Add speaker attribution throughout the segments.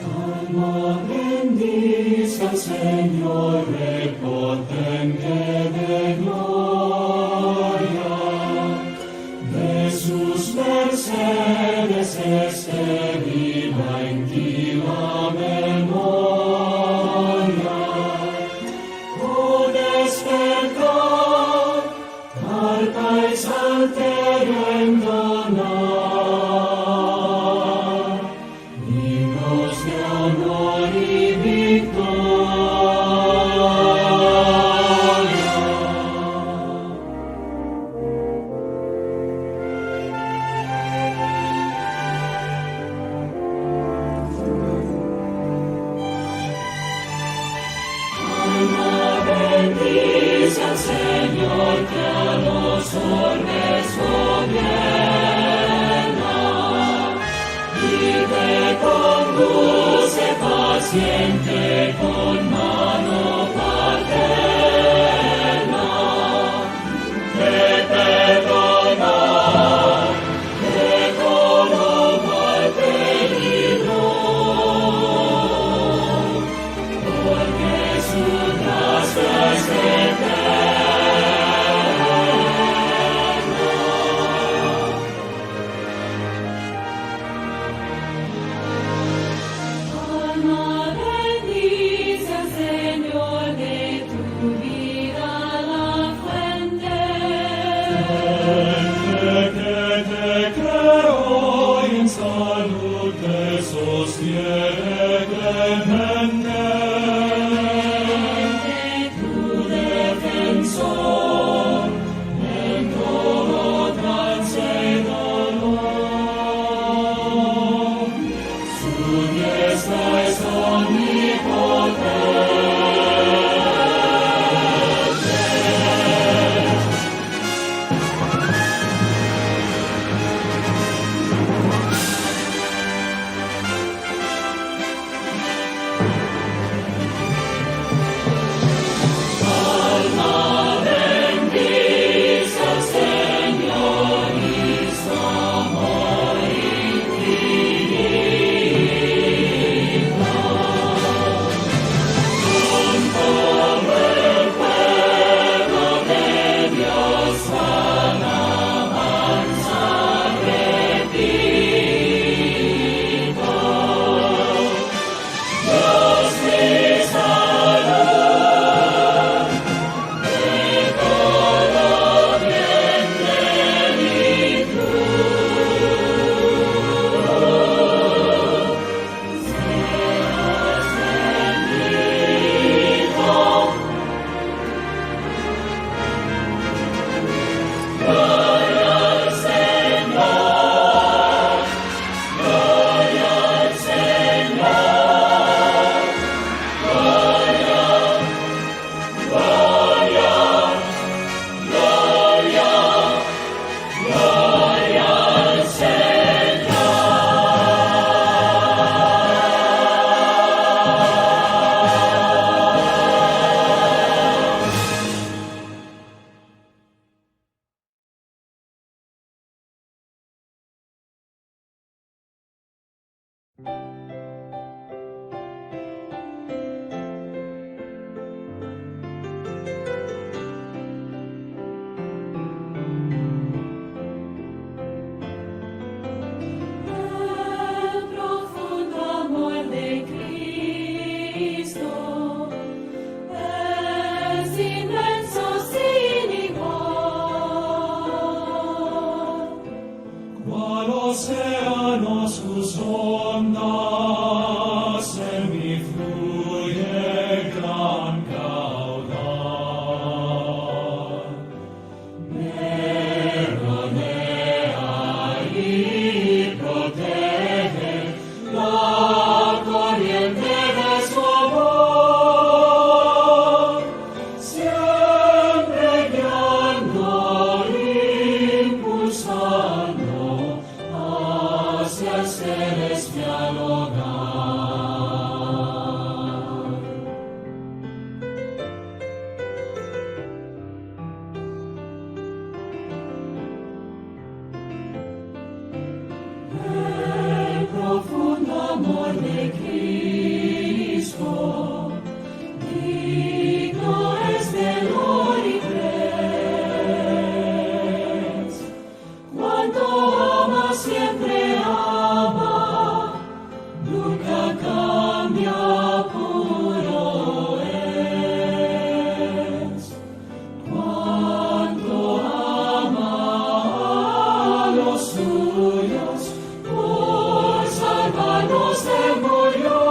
Speaker 1: Alma bendice al Señor, repotente de gloria. De sus mercedes viva en ti la memoria. Oh, despertar, arpa y salterio entonar, himnos de amor y victoria. Alma bendice al Señor, que a los hombres gobierna y te conduce paciente con mano paterna. Te perdona de todo mal peligro, porque su gracia es Alma bendice al Señor, de tu vida la fuente. Que te creo y en salud te sostiene clemente. Tu defensor en todo trance y dolor. Su diestra es omnipotente. Alma bendice al Señor y su amor infinito. Con todo el pueblo de Dios alabanza repito. Dios mi salud, de todo bien plenitud. Seas bendito. Gloria al Señor, gloria al Señor, gloria, gloria, gloria, gloria al El profundo amor océanos sus ondas, en mí fluye gran caudal. Me rodea y protege la corriente de su amor, siempre guiando, impulsando hacia el celestial hogar. El profundo amor de Cristo, digno es de gloria y pres. Cuanto ama siempre ama, nunca cambia, puro es. Cuanto ama a los suyos, por salvarnos Él murió.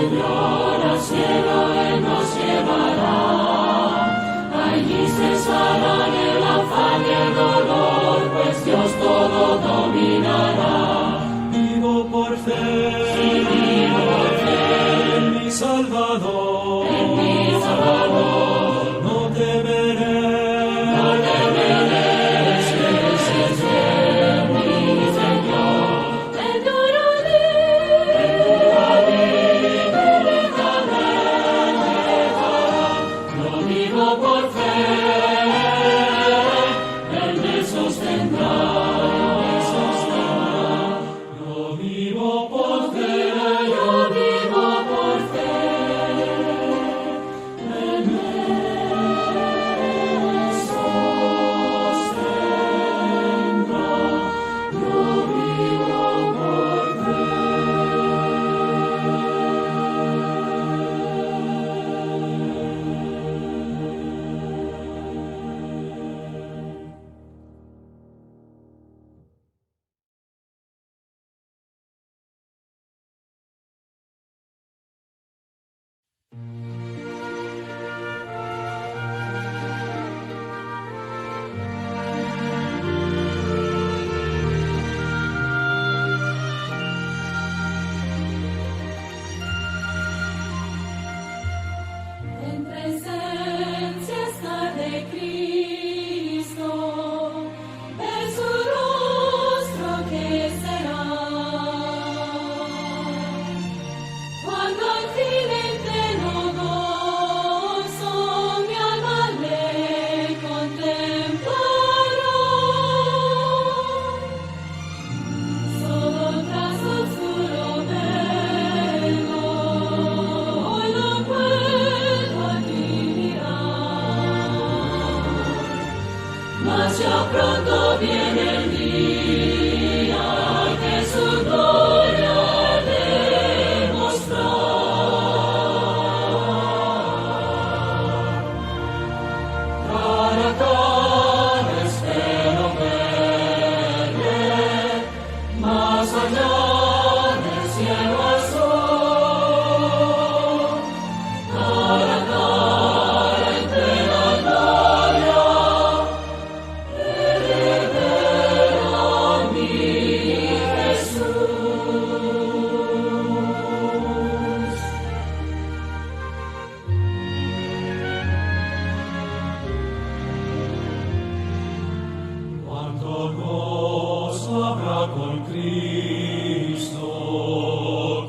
Speaker 1: Señor al cielo Él nos llevará. Allí cesarán el afán y el dolor, pues Dios todo dominará.
Speaker 2: Vivo por fe,
Speaker 1: Sí, vivo por fe,
Speaker 2: en mi Salvador,
Speaker 1: en mi Salvador.
Speaker 2: no temeré,
Speaker 1: No temeré, ese es mi Señor. Enduraré, yo vivo por fe, Él me sostendrá,
Speaker 2: yo vivo por fe,
Speaker 1: yo vivo por fe, Él me sostendrá, yo vivo por fe. En presencia estar de Cristo, ver su rostro que será. Cuando al fin en pleno gozo mi alma le contemplará. Solo tras oscuro velo, hoy no puedo admirar. Mas ya pronto viene el día que su gloria demostrar. Cara a cara espero verle, más allá del cielo al sol. Cara a cara en plena gloria, he de ver a mi Jesús.
Speaker 2: cuánto gozo habrá con Cristo,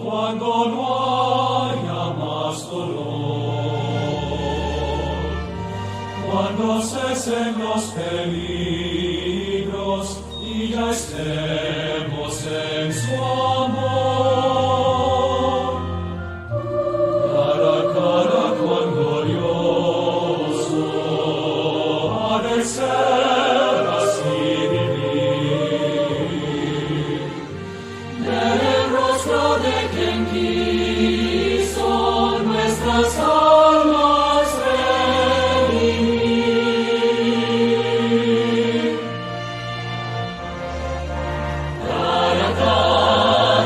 Speaker 2: cuando no haya más dolor, cuando cesen los peligros y ya estemos en su amor. Cara a cara, cuán glorioso ha de ser así vivir.
Speaker 1: Ver el rostro de quien quiso nuestras almas redimir. Cara a cara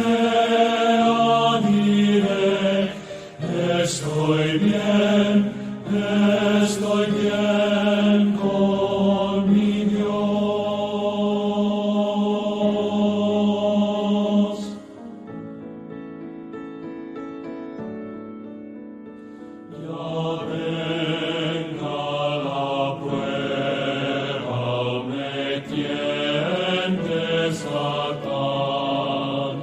Speaker 2: sea, diré, estoy bien con mi Dios. Ya venga la prueba, me tiente Satán,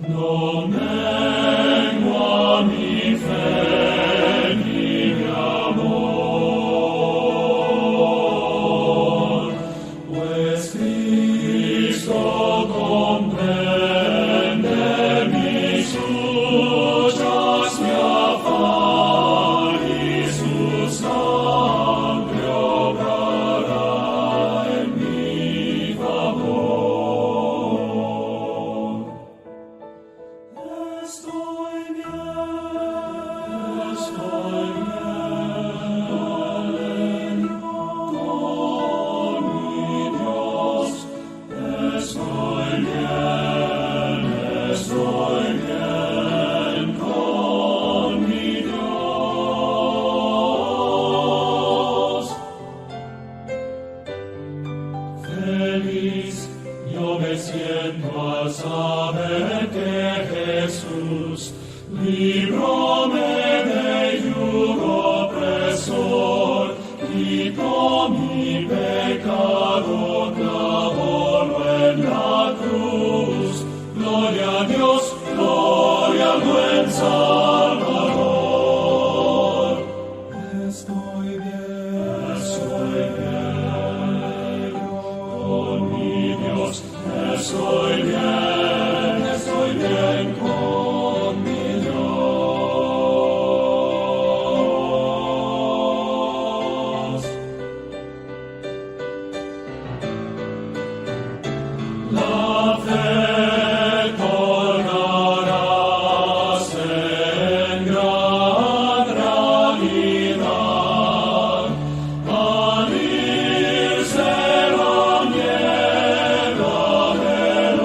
Speaker 2: no mengua mi fe ni mi amor, pues Cristo comprende mis luchas, mi afán, y su sangre obrará en mi favor. Estoy bien con mi Dios. Estoy bien con mi Dios. Feliz yo me siento al saber que Jesús libróme de yugo opresor, quitó mi pecado, clavólo en la cruz. Gloria a Dios, gloria al buen Salvador. Estoy bien con mi Dios. Estoy bien con mi Dios. La fe tornarás en gran realidad, al irse la niebla del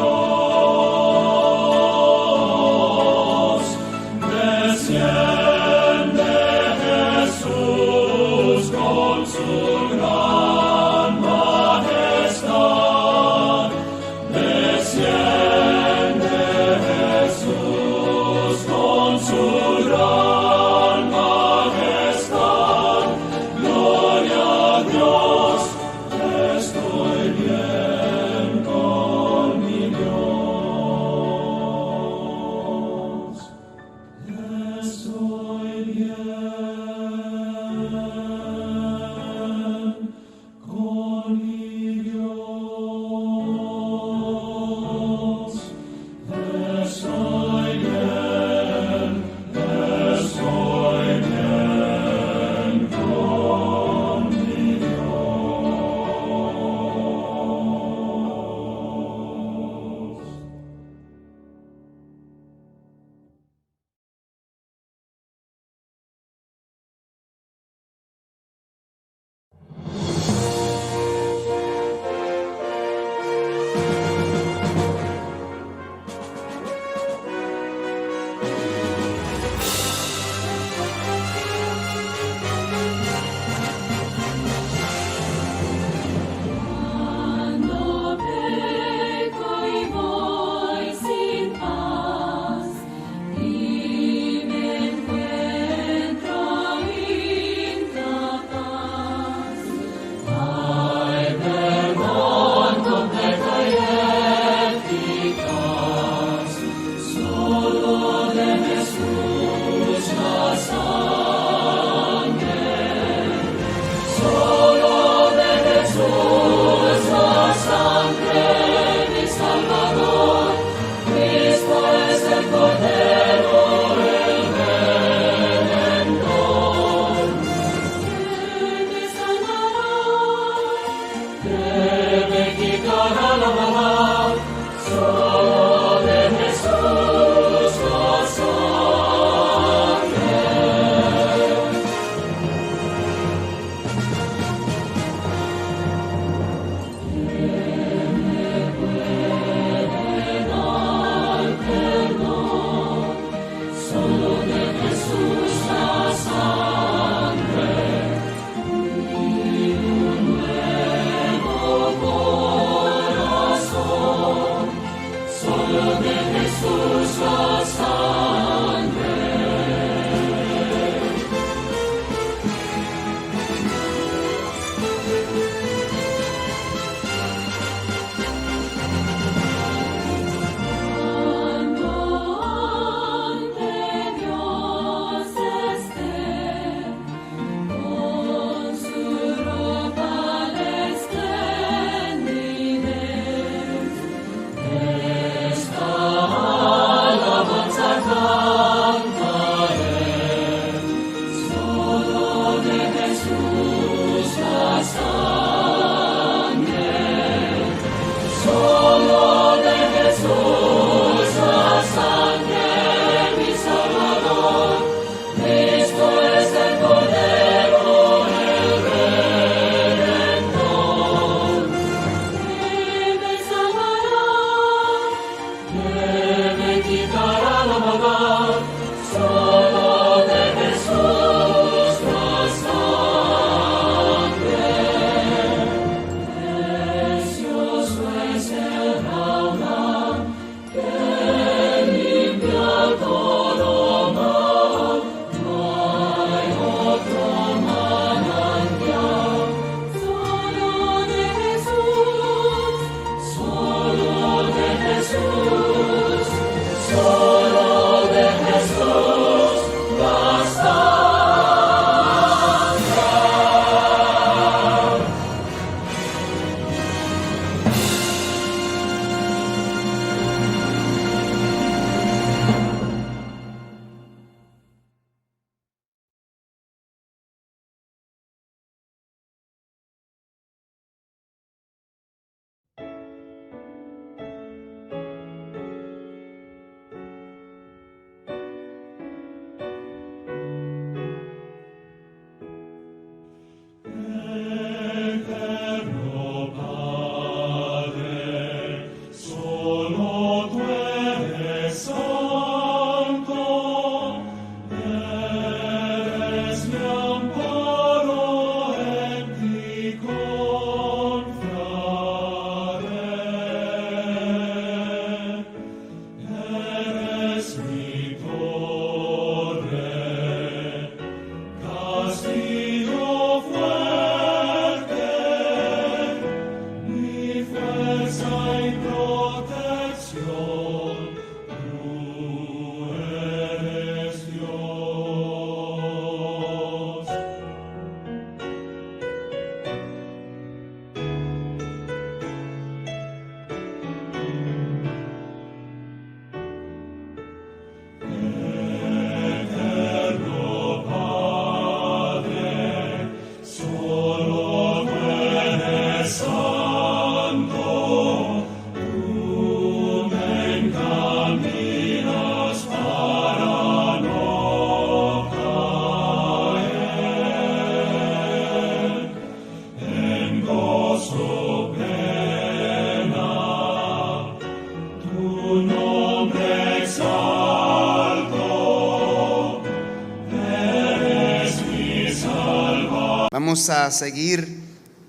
Speaker 3: Vamos a seguir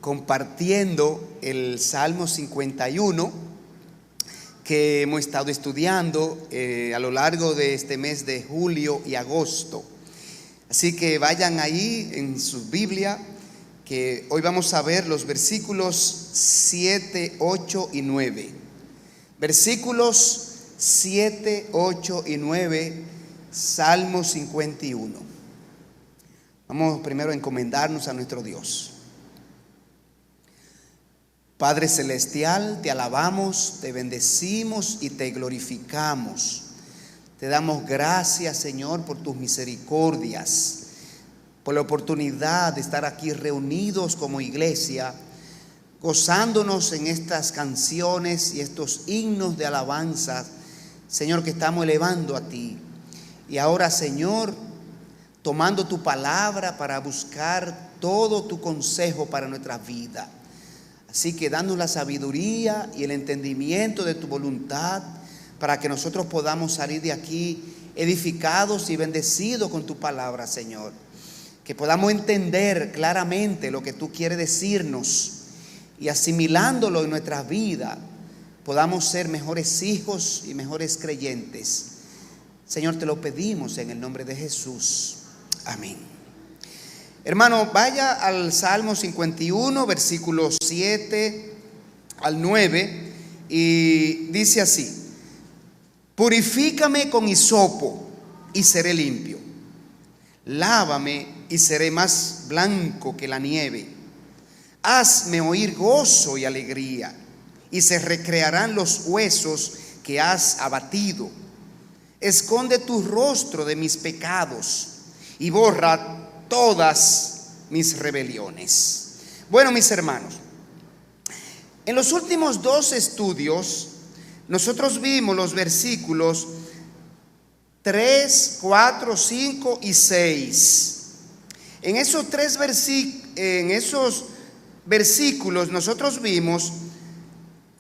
Speaker 3: compartiendo el Salmo 51 que hemos estado estudiando a lo largo de este mes de julio y agosto. Así que vayan ahí en su Biblia, que hoy vamos a ver los versículos 7, 8 y 9. Versículos 7, 8 y 9, Salmo 51. Vamos primero a encomendarnos a nuestro Dios. Padre celestial, te alabamos, te bendecimos y te glorificamos. Te damos gracias, Señor, por tus misericordias, por la oportunidad de estar aquí reunidos como iglesia, gozándonos en estas canciones y estos himnos de alabanza, Señor, que estamos elevando a ti. Y ahora, Señor, tomando tu palabra para buscar todo tu consejo para nuestra vida. Así que danos la sabiduría y el entendimiento de tu voluntad para que nosotros podamos salir de aquí edificados y bendecidos con tu palabra, Señor. Que podamos entender claramente lo que tú quieres decirnos y asimilándolo en nuestra vida, podamos ser mejores hijos y mejores creyentes. Señor, te lo pedimos en el nombre de Jesús. Amén. Hermano, vaya al Salmo 51, versículos 7 al 9, y dice así: purifícame con hisopo y seré limpio, lávame y seré más blanco que la nieve. Hazme oír gozo y alegría, y se recrearán los huesos que has abatido. Esconde tu rostro de mis pecados y borra todas mis rebeliones. Bueno, mis hermanos, en los últimos dos estudios nosotros vimos los versículos 3, 4, 5 y 6. En esos versículos nosotros vimos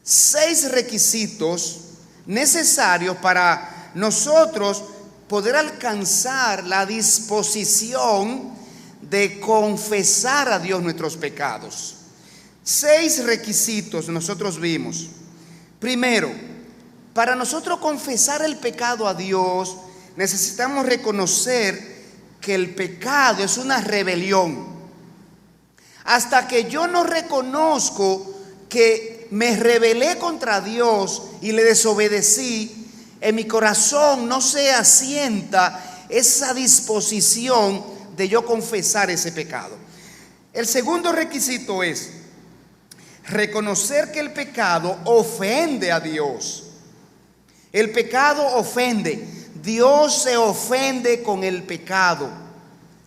Speaker 3: 6 requisitos necesarios para nosotros poder alcanzar la disposición de confesar a Dios nuestros pecados. 6 requisitos nosotros vimos. Primero, para nosotros confesar el pecado a Dios, necesitamos reconocer que el pecado es una rebelión. Hasta que yo no reconozco que me rebelé contra Dios y le desobedecí, en mi corazón no se asienta esa disposición de yo confesar ese pecado. El segundo requisito es reconocer que el pecado ofende a Dios. El pecado ofende. Dios se ofende con el pecado.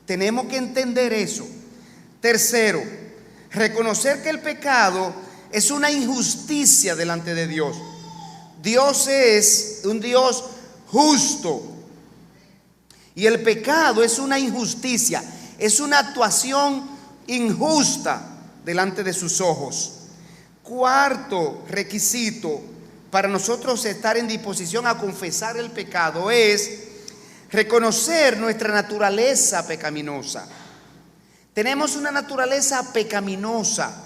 Speaker 3: Tenemos que entender eso. Tercero, reconocer que el pecado es una injusticia delante de Dios. Dios es un Dios justo y el pecado es una injusticia, es una actuación injusta delante de sus ojos. Cuarto requisito para nosotros estar en disposición a confesar el pecado es reconocer nuestra naturaleza pecaminosa. Tenemos una naturaleza pecaminosa,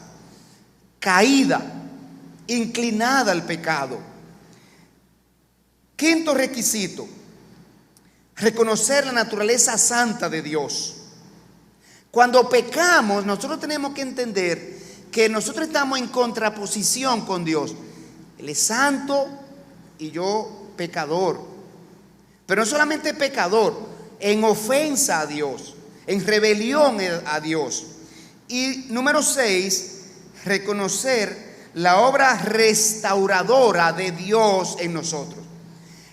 Speaker 3: caída, inclinada al pecado. Quinto requisito, reconocer la naturaleza santa de Dios. Cuando pecamos, nosotros tenemos que entender que nosotros estamos en contraposición con Dios. Él es santo y yo pecador. Pero no solamente pecador, en ofensa a Dios, en rebelión a Dios. Y número 6, reconocer la obra restauradora de Dios en nosotros.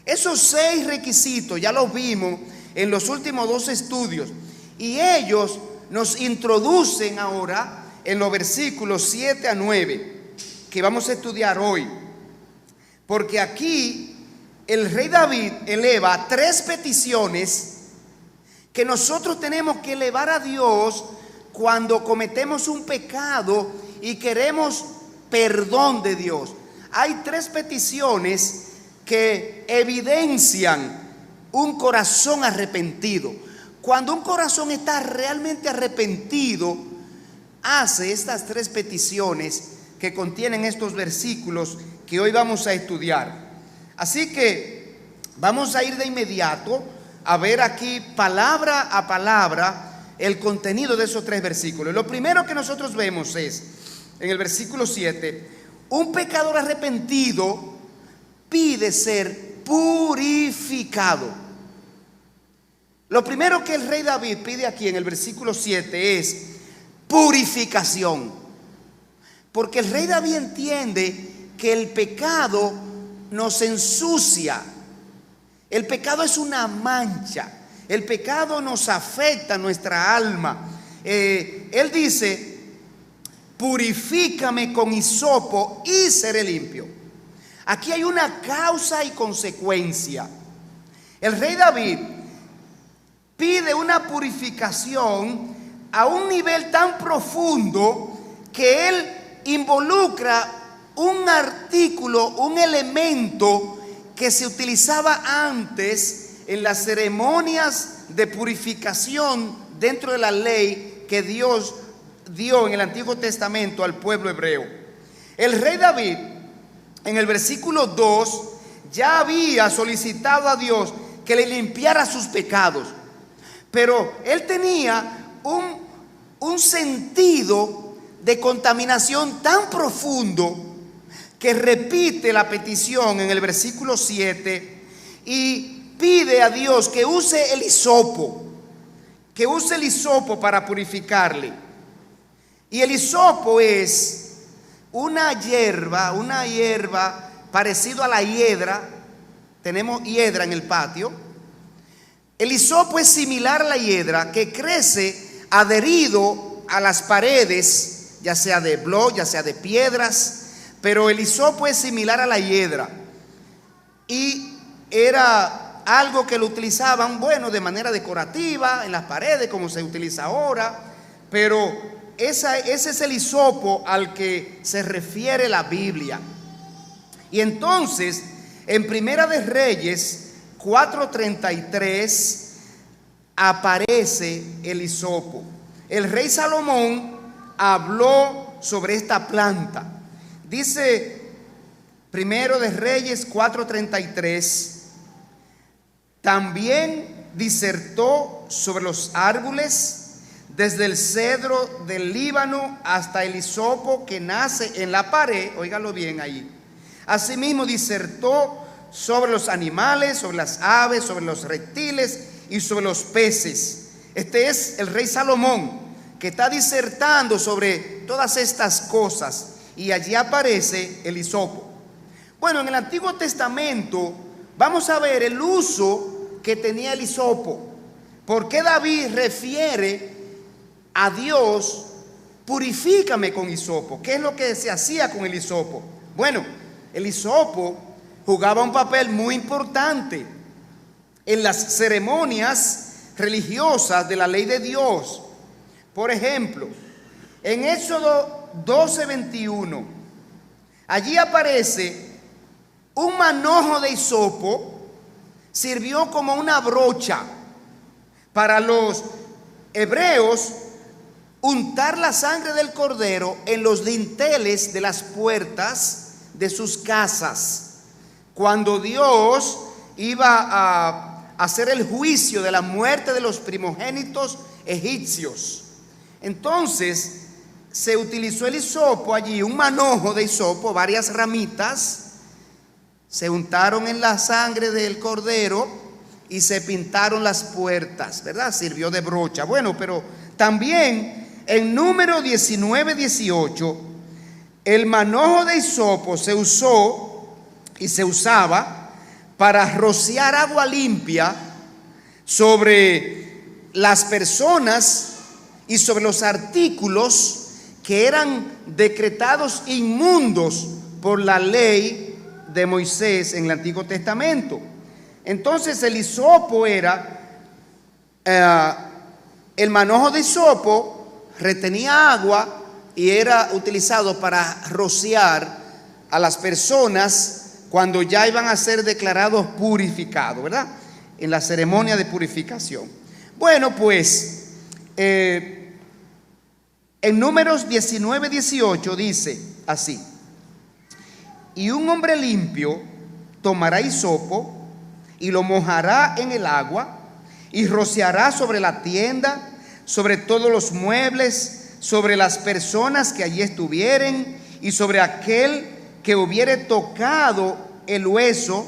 Speaker 3: Esos 6 requisitos ya los vimos en los últimos 2 estudios y ellos nos introducen ahora en los versículos 7 a 9 que vamos a estudiar hoy. Porque aquí el rey David eleva 3 peticiones que nosotros tenemos que elevar a Dios cuando cometemos un pecado y queremos perdón de Dios. Hay 3 peticiones que evidencian un corazón arrepentido. Cuando un corazón está realmente arrepentido, hace estas tres peticiones que contienen estos versículos que hoy vamos a estudiar. Así que vamos a ir de inmediato a ver aquí palabra a palabra el contenido de esos tres versículos. Lo primero que nosotros vemos es, en el versículo 7, un pecador arrepentido pide ser purificado. Lo primero que el rey David pide aquí en el versículo 7 es purificación. Porque el rey David entiende que el pecado nos ensucia. El pecado es una mancha. El pecado nos afecta a nuestra alma. Él dice: purifícame con hisopo y seré limpio. Aquí hay una causa y consecuencia. El rey David pide una purificación a un nivel tan profundo que él involucra un artículo, un elemento que se utilizaba antes en las ceremonias de purificación dentro de la ley que Dios dio en el Antiguo Testamento al pueblo hebreo. El rey David, en el versículo 2, ya había solicitado a Dios que le limpiara sus pecados, pero él tenía un sentido de contaminación tan profundo que repite la petición en el versículo 7 y pide a Dios que use el hisopo, para purificarle. Y el hisopo es una hierba parecido a la hiedra. Tenemos hiedra en el patio. El hisopo es similar a la hiedra, que crece adherido a las paredes, ya sea de bloc, ya sea de piedras, pero el hisopo es similar a la hiedra. Y era algo que lo utilizaban, de manera decorativa en las paredes, como se utiliza ahora, pero ese es el hisopo al que se refiere la Biblia. Y entonces, en Primera de Reyes 4:33 aparece el hisopo. El rey Salomón habló sobre esta planta. Dice Primero de Reyes 4:33: también disertó sobre los árboles, desde el cedro del Líbano hasta el hisopo que nace en la pared. Óigalo bien ahí. Asimismo disertó sobre los animales, sobre las aves, sobre los reptiles y sobre los peces. Este es el rey Salomón, que está disertando sobre todas estas cosas, y allí aparece el hisopo. Bueno, en el Antiguo Testamento vamos a ver el uso que tenía el hisopo. ¿Por qué David refiere a Dios: purifícame con hisopo? ¿Qué es lo que se hacía con el hisopo? Bueno, el hisopo jugaba un papel muy importante en las ceremonias religiosas de la ley de Dios. Por ejemplo, en Éxodo 12:21, allí aparece un manojo de hisopo. Sirvió como una brocha para los hebreos untar la sangre del cordero en los dinteles de las puertas de sus casas, cuando Dios iba a hacer el juicio de la muerte de los primogénitos egipcios. Entonces se utilizó el hisopo allí, un manojo de hisopo, varias ramitas, se untaron en la sangre del cordero y se pintaron las puertas, ¿verdad? Sirvió de brocha. Bueno, pero también en Número 19:18, el manojo de hisopo se usó y se usaba para rociar agua limpia sobre las personas y sobre los artículos que eran decretados inmundos por la ley de Moisés en el Antiguo Testamento. Entonces el hisopo era, el manojo de hisopo retenía agua y era utilizado para rociar a las personas cuando ya iban a ser declarados purificados, ¿verdad? En la ceremonia de purificación. Bueno, pues En Números 19:18 dice así: y un hombre limpio tomará hisopo y lo mojará en el agua y rociará sobre la tienda, sobre todos los muebles, sobre las personas que allí estuvieren y sobre aquel que hubiere tocado el hueso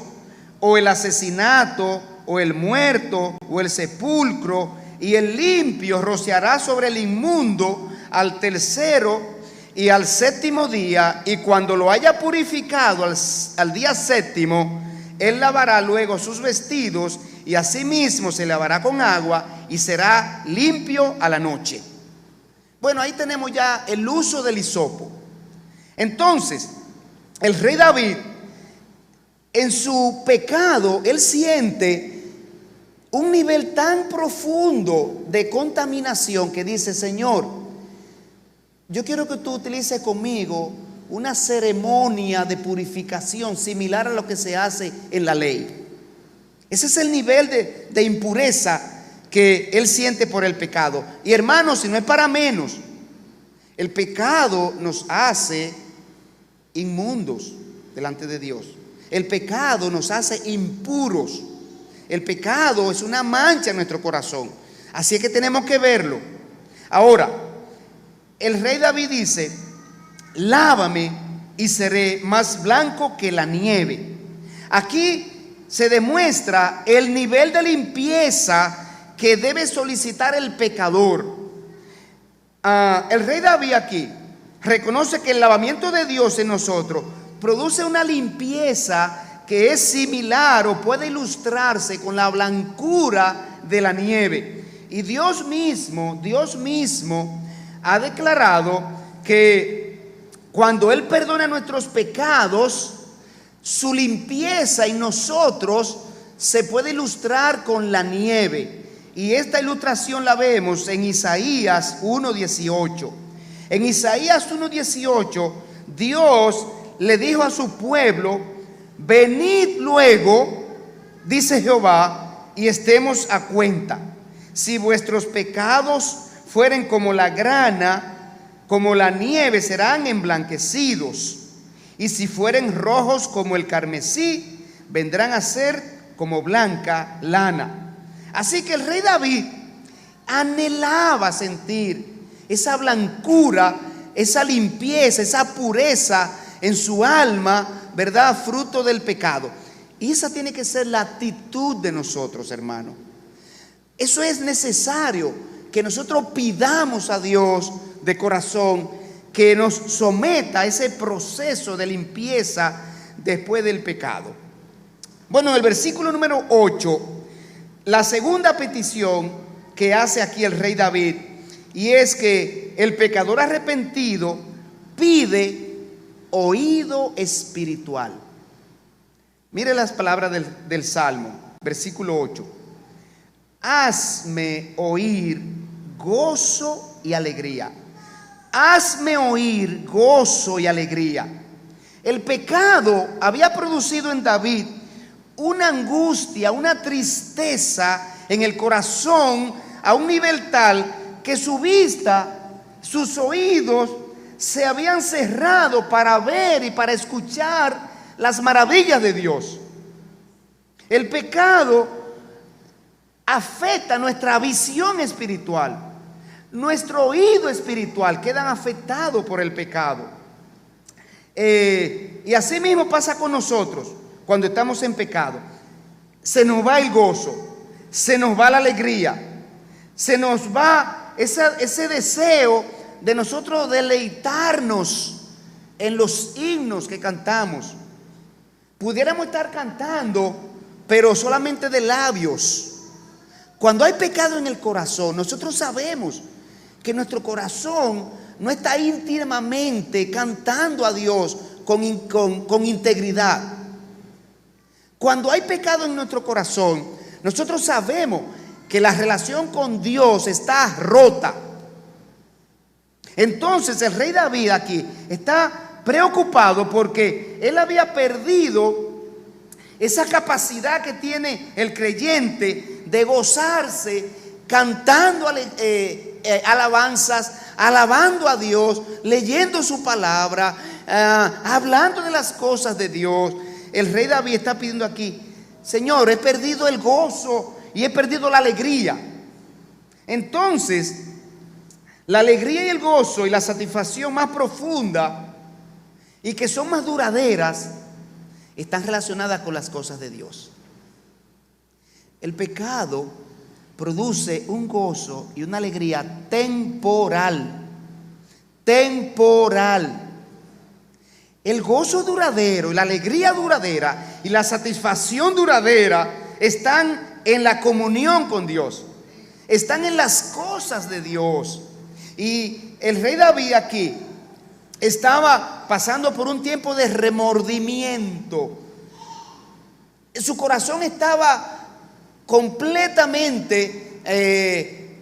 Speaker 3: o el asesinato o el muerto o el sepulcro, y el limpio rociará sobre el inmundo al tercero y al séptimo día, y cuando lo haya purificado al día séptimo, él lavará luego sus vestidos y asimismo se lavará con agua y será limpio a la noche. Bueno, ahí tenemos ya el uso del hisopo. Entonces, el rey David, en su pecado, él siente un nivel tan profundo de contaminación que dice: Señor, yo quiero que tú utilices conmigo una ceremonia de purificación similar a lo que se hace en la ley. Ese es el nivel de impureza que él siente por el pecado. Y hermanos, si no es para menos, el pecado nos hace inmundos delante de Dios. El pecado nos hace impuros. El pecado es una mancha en nuestro corazón. Así es que tenemos que verlo. Ahora, el rey David dice: lávame y seré más blanco que la nieve. Aquí se demuestra el nivel de limpieza que debe solicitar el pecador. El rey David aquí reconoce que el lavamiento de Dios en nosotros produce una limpieza que es similar o puede ilustrarse con la blancura de la nieve. Y Dios mismo ha declarado que cuando Él perdona nuestros pecados, su limpieza en nosotros se puede ilustrar con la nieve. Y esta ilustración la vemos en Isaías 1:18. En Isaías 1:18, Dios le dijo a su pueblo: venid luego, dice Jehová, y estemos a cuenta. Si vuestros pecados fueren como la grana, como la nieve serán emblanquecidos. Y si fueren rojos como el carmesí, vendrán a ser como blanca lana. Así que el rey David anhelaba sentir esa blancura, esa limpieza, esa pureza en su alma, ¿verdad? Fruto del pecado. Y esa tiene que ser la actitud de nosotros, hermano. Eso es necesario, que nosotros pidamos a Dios de corazón que nos someta a ese proceso de limpieza después del pecado. Bueno, el versículo número 8, la segunda petición que hace aquí el rey David, y es que el pecador arrepentido pide oído espiritual. Mire las palabras del Salmo, versículo 8. Hazme oír gozo y alegría. Hazme oír gozo y alegría. El pecado había producido en David una angustia, una tristeza en el corazón a un nivel tal que su vista, sus oídos se habían cerrado para ver y para escuchar las maravillas de Dios. El pecado afecta nuestra visión espiritual. Nuestro oído espiritual quedan afectados por el pecado. Y así mismo pasa con nosotros cuando estamos en pecado. Se nos va el gozo, se nos va la alegría, se nos va ese deseo de nosotros deleitarnos en los himnos que cantamos. Pudiéramos estar cantando, pero solamente de labios. Cuando hay pecado en el corazón, nosotros sabemos que nuestro corazón no está íntimamente cantando a Dios con integridad. Cuando hay pecado en nuestro corazón, nosotros sabemos que la relación con Dios está rota. Entonces el rey David aquí está preocupado porque él había perdido esa capacidad que tiene el creyente de gozarse cantando alabanzas, alabando a Dios, leyendo su palabra, hablando de las cosas de Dios. El rey David está pidiendo aquí: Señor, he perdido el gozo y he perdido la alegría. Entonces, la alegría y el gozo y la satisfacción más profunda y que son más duraderas están relacionadas con las cosas de Dios. El pecado produce un gozo y una alegría temporal. Temporal. El gozo duradero y la alegría duradera y la satisfacción duradera están en la comunión con Dios. Están en las cosas de Dios. Y el rey David aquí estaba pasando por un tiempo de remordimiento. Su corazón estaba completamente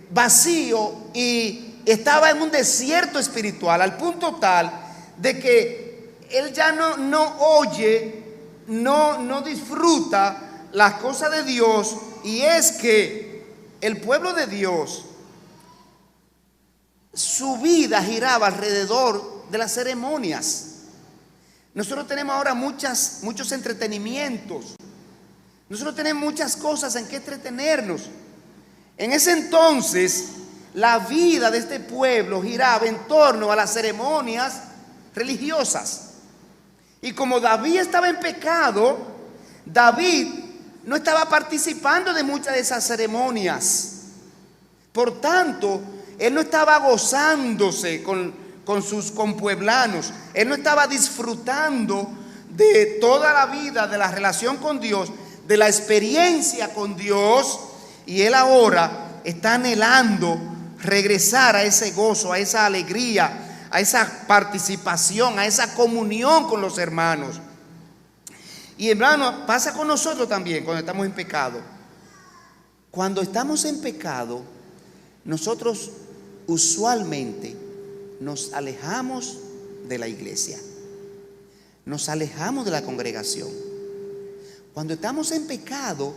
Speaker 3: vacío y estaba en un desierto espiritual, al punto tal de que él ya no oye, no disfruta las cosas de Dios. Y es que el pueblo de Dios, su vida giraba alrededor de las ceremonias. Nosotros tenemos ahora muchos entretenimientos. Nosotros tenemos muchas cosas en que entretenernos. En ese entonces, la vida de este pueblo giraba en torno a las ceremonias religiosas. Y como David estaba en pecado, David no estaba participando de muchas de esas ceremonias. Por tanto, él no estaba gozándose con sus compueblanos. Él no estaba disfrutando de toda la vida, de la relación con Dios, de la experiencia con Dios. Y él ahora está anhelando regresar a ese gozo, a esa alegría, a esa participación, a esa comunión con los hermanos. Y hermano, pasa con nosotros también cuando estamos en pecado. Cuando estamos en pecado, nosotros usualmente nos alejamos de la iglesia, nos alejamos de la congregación. Cuando estamos en pecado,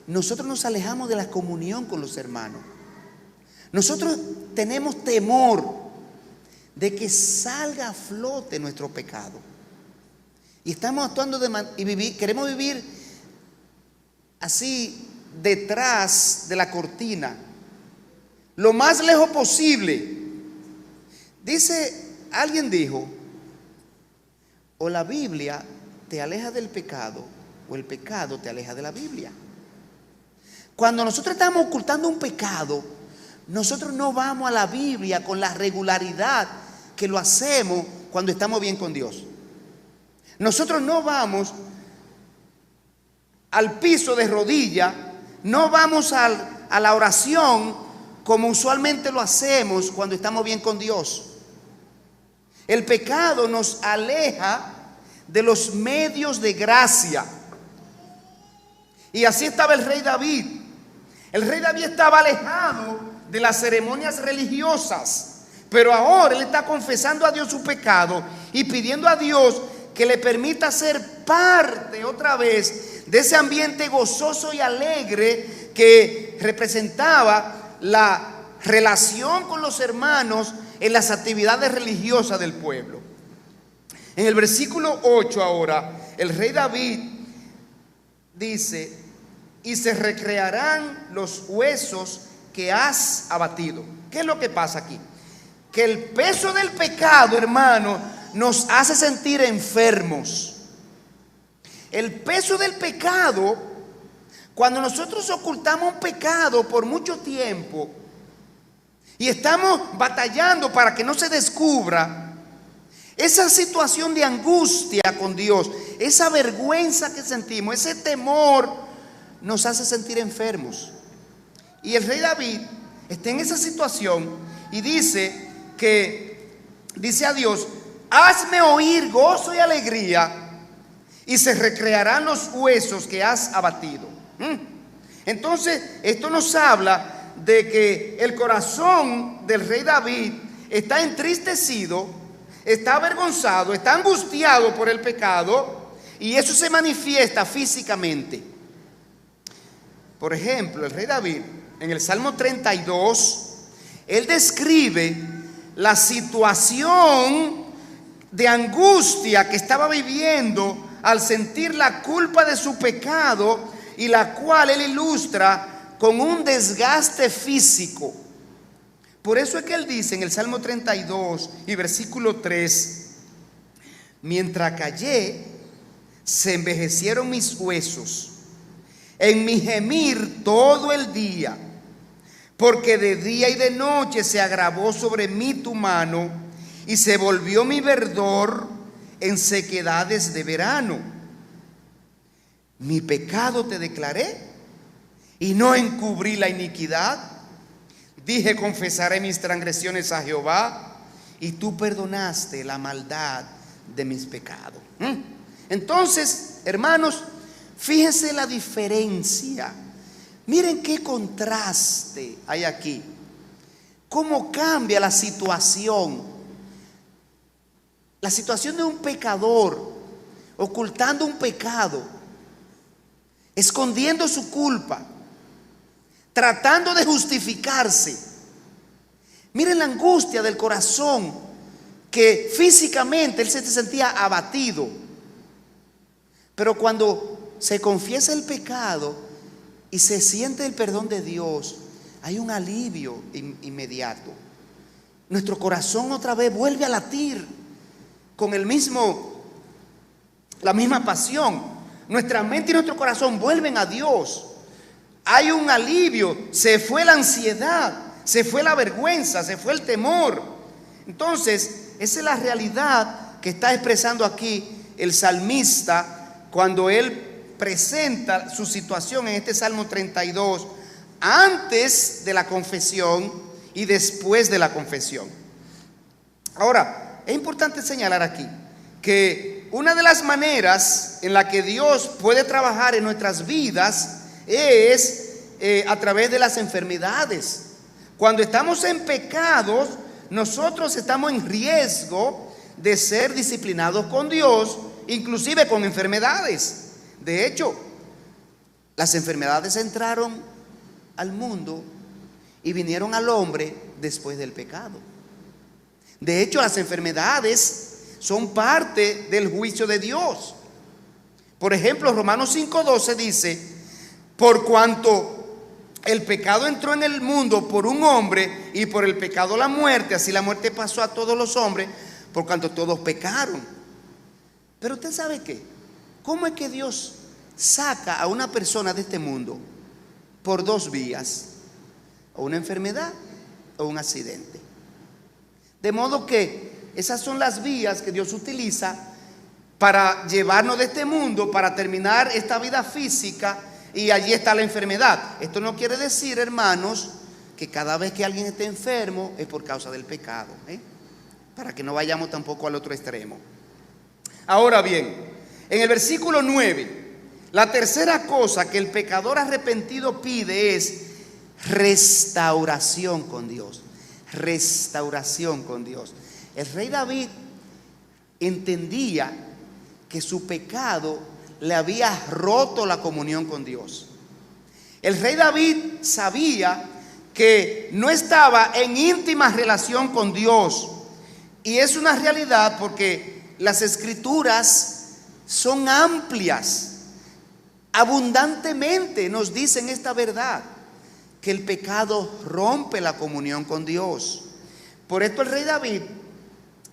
Speaker 3: nosotros nos alejamos de la comunión con los hermanos. Nosotros tenemos temor de que salga a flote nuestro pecado. Y estamos actuando queremos vivir así detrás de la cortina, lo más lejos posible. Alguien dijo: o la Biblia te aleja del pecado, o el pecado te aleja de la Biblia. Cuando nosotros estamos ocultando un pecado, nosotros no vamos a la Biblia con la regularidad que lo hacemos cuando estamos bien con Dios. Nosotros no vamos al piso de rodilla, no vamos a la oración como usualmente lo hacemos cuando estamos bien con Dios. El pecado nos aleja de los medios de gracia. Y así estaba el rey David. El rey David estaba alejado de las ceremonias religiosas, pero ahora él está confesando a Dios su pecado y pidiendo a Dios que le permita ser parte otra vez de ese ambiente gozoso y alegre que representaba la relación con los hermanos en las actividades religiosas del pueblo. En el versículo 8 ahora, el rey David dice: y se recrearán los huesos que has abatido. ¿Qué es lo que pasa aquí? Que el peso del pecado, hermano, nos hace sentir enfermos. El peso del pecado, cuando nosotros ocultamos un pecado por mucho tiempo y estamos batallando para que no se descubra, esa situación de angustia con Dios, esa vergüenza que sentimos, ese temor, nos hace sentir enfermos. Y el rey David está en esa situación y dice a Dios: hazme oír gozo y alegría, y se recrearán los huesos que has abatido. Entonces, esto nos habla de que el corazón del rey David está entristecido, está avergonzado, está angustiado por el pecado, y eso se manifiesta físicamente. Por ejemplo, el rey David, en el Salmo 32, él describe la situación de angustia que estaba viviendo al sentir la culpa de su pecado, y la cual él ilustra con un desgaste físico. Por eso es que él dice en el Salmo 32 y versículo 3: mientras callé, se envejecieron mis huesos, en mi gemir todo el día, porque de día y de noche se agravó sobre mí tu mano, y se volvió mi verdor en sequedades de verano. Mi pecado te declaré, y no encubrí la iniquidad. Dije: confesaré mis transgresiones a Jehová, y tú perdonaste la maldad de mis pecados. Entonces, hermanos, fíjense la diferencia. Miren qué contraste hay aquí. Cómo cambia la situación. La situación de un pecador ocultando un pecado, escondiendo su culpa, tratando de justificarse. Miren la angustia del corazón, que físicamente él se sentía abatido. Pero cuando se confiesa el pecado y se siente el perdón de Dios, hay un alivio inmediato. Nuestro corazón otra vez vuelve a latir con la misma pasión. Nuestra mente y nuestro corazón vuelven a Dios. Hay un alivio, se fue la ansiedad, se fue la vergüenza, se fue el temor. Entonces, esa es la realidad que está expresando aquí el salmista cuando él presenta su situación en este Salmo 32, antes de la confesión y después de la confesión. Ahora, es importante señalar aquí que una de las maneras en la que Dios puede trabajar en nuestras vidas es a través de las enfermedades. Cuando estamos en pecados, nosotros estamos en riesgo de ser disciplinados con Dios, inclusive con enfermedades. De hecho, las enfermedades entraron al mundo y vinieron al hombre después del pecado. De hecho, las enfermedades son parte del juicio de Dios. Por ejemplo, Romanos 5:12 dice: por cuanto el pecado entró en el mundo por un hombre, y por el pecado la muerte, así la muerte pasó a todos los hombres, por cuanto todos pecaron. Pero usted sabe qué, ¿cómo es que Dios saca a una persona de este mundo? Por dos vías: o una enfermedad o un accidente. De modo que esas son las vías que Dios utiliza para llevarnos de este mundo, para terminar esta vida física, y allí está la enfermedad. Esto no quiere decir, hermanos, que cada vez que alguien esté enfermo es por causa del pecado, para que no vayamos tampoco al otro extremo. Ahora bien, en el versículo 9, la tercera cosa que el pecador arrepentido pide es restauración con Dios. Restauración con Dios. El rey David entendía que su pecado le había roto la comunión con Dios. El rey David sabía que no estaba en íntima relación con Dios, y es una realidad porque las escrituras son amplias, abundantemente nos dicen esta verdad, que el pecado rompe la comunión con Dios. Por esto el rey David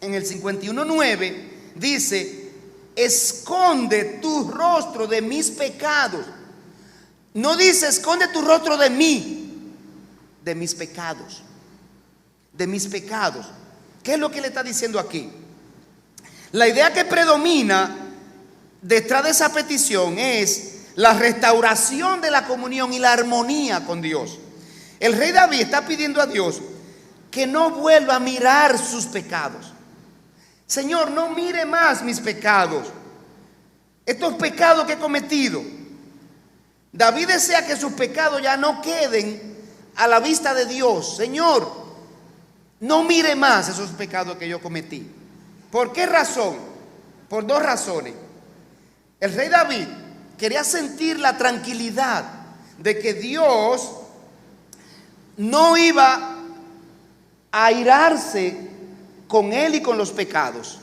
Speaker 3: en el 51:9 dice: esconde tu rostro de mis pecados. No dice esconde tu rostro de mí, de mis pecados. De mis pecados. ¿Qué es lo que le está diciendo aquí? La idea que predomina detrás de esa petición es la restauración de la comunión y la armonía con Dios. El rey David está pidiendo a Dios que no vuelva a mirar sus pecados. Señor, no mire más mis pecados, estos pecados que he cometido. David desea que sus pecados ya no queden a la vista de Dios. Señor, no mire más esos pecados que yo cometí. ¿Por qué razón? Por dos razones. El rey David quería sentir la tranquilidad de que Dios no iba a airarse con él y con los pecados.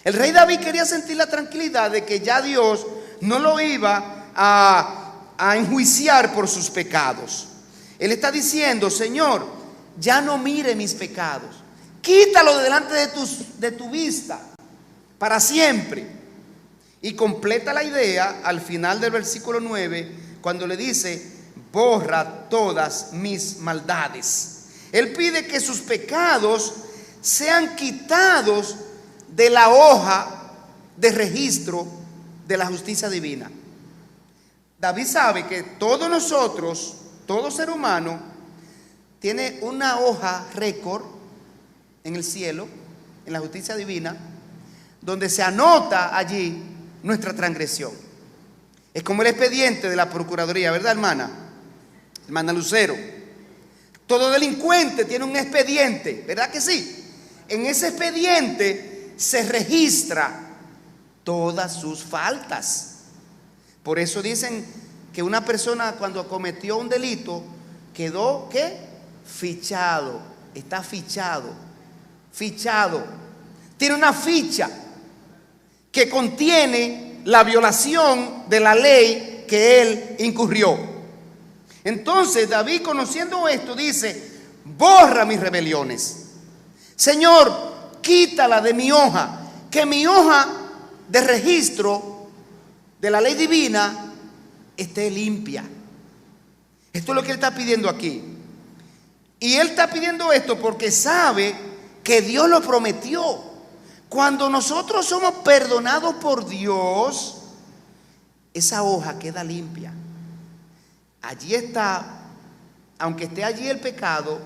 Speaker 3: El rey David quería sentir la tranquilidad de que ya Dios no lo iba a enjuiciar por sus pecados. Él está diciendo: Señor, ya no mire mis pecados, quítalo de delante de tu vista para siempre. Y completa la idea al final del versículo 9, cuando le dice: borra todas mis maldades. Él pide que sus pecados sean quitados de la hoja de registro de la justicia divina. David sabe que todos nosotros, todo ser humano, tiene una hoja récord en el cielo, en la justicia divina, donde se anota allí nuestra transgresión. Es como el expediente de la Procuraduría, ¿verdad, hermana? Hermana Lucero. Todo delincuente tiene un expediente, ¿verdad que sí? En ese expediente se registra todas sus faltas. Por eso dicen que una persona cuando cometió un delito quedó, ¿qué? Fichado. Está fichado. Tiene una ficha que contiene la violación de la ley que él incurrió. Entonces David, conociendo esto, dice: borra mis rebeliones. Señor, quítala de mi hoja, que mi hoja de registro de la ley divina esté limpia. Esto es lo que él está pidiendo aquí. Y él está pidiendo esto porque sabe que Dios lo prometió. Cuando nosotros somos perdonados por Dios, esa hoja queda limpia. Allí está, aunque esté allí el pecado,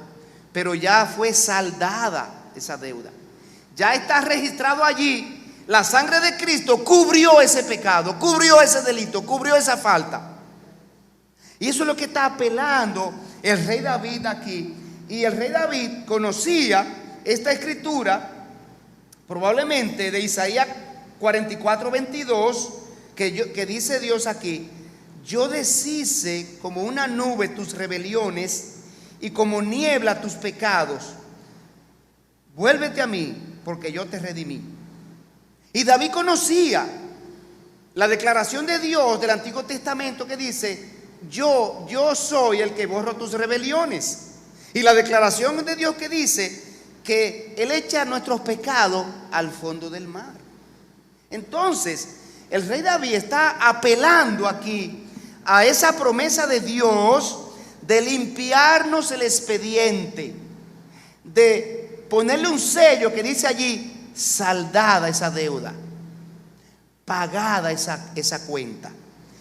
Speaker 3: pero ya fue saldada esa deuda. Ya está registrado allí. La sangre de Cristo cubrió ese pecado, cubrió ese delito, cubrió esa falta. Y eso es lo que está apelando el rey David aquí. Y el rey David conocía esta escritura, probablemente de Isaías 44:22, que dice Dios aquí: yo deshice como una nube tus rebeliones y como niebla tus pecados. Vuélvete a mí, porque yo te redimí. Y David conocía la declaración de Dios del Antiguo Testamento que dice: yo soy el que borro tus rebeliones. Y la declaración de Dios que dice que Él echa nuestros pecados al fondo del mar. Entonces, el rey David está apelando aquí a esa promesa de Dios de limpiarnos el expediente, de ponerle un sello que dice allí: saldada esa deuda, pagada esa cuenta.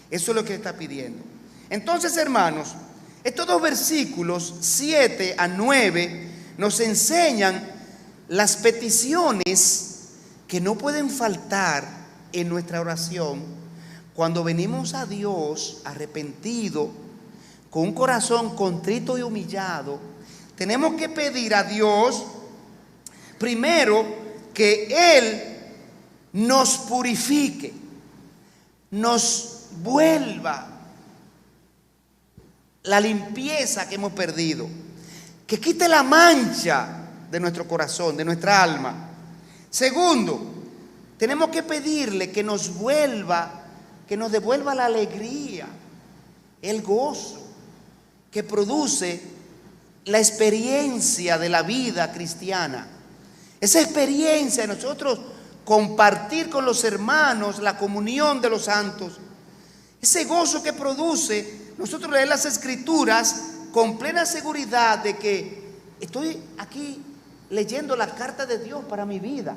Speaker 3: Eso es lo que está pidiendo. Entonces, hermanos, estos dos versículos 7 a 9 nos enseñan las peticiones que no pueden faltar en nuestra oración cuando venimos a Dios arrepentido, con un corazón contrito y humillado. Tenemos que pedir a Dios primero que Él nos purifique, nos vuelva la limpieza que hemos perdido, que quite la mancha de nuestro corazón, de nuestra alma. Segundo, tenemos que pedirle que nos devuelva la alegría, el gozo que produce la experiencia de la vida cristiana. Esa experiencia de nosotros compartir con los hermanos la comunión de los santos. Ese gozo que produce nosotros leer las Escrituras con plena seguridad de que estoy aquí leyendo la carta de Dios para mi vida.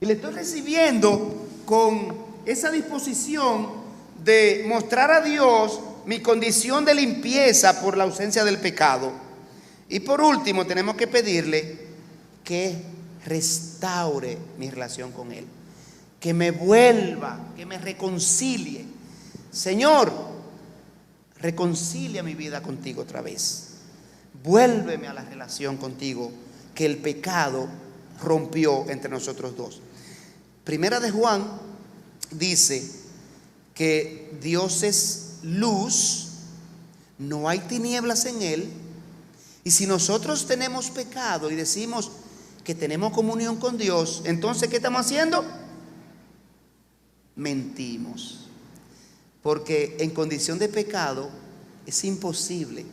Speaker 3: Y le estoy recibiendo con esa disposición de mostrar a Dios mi condición de limpieza por la ausencia del pecado. Y por último, tenemos que pedirle que restaure mi relación con Él, que me vuelva, que me reconcilie. Señor, reconcilia mi vida contigo otra vez. Vuélveme a la relación contigo que el pecado rompió entre nosotros dos. Primera de Juan dice que Dios es luz, no hay tinieblas en Él. Y si nosotros tenemos pecado y decimos que tenemos comunión con Dios, entonces ¿qué estamos haciendo? Mentimos. Porque en condición de pecado es imposible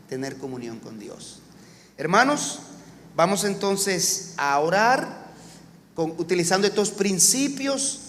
Speaker 3: tener comunión con Dios. Hermanos, vamos entonces a orar utilizando estos principios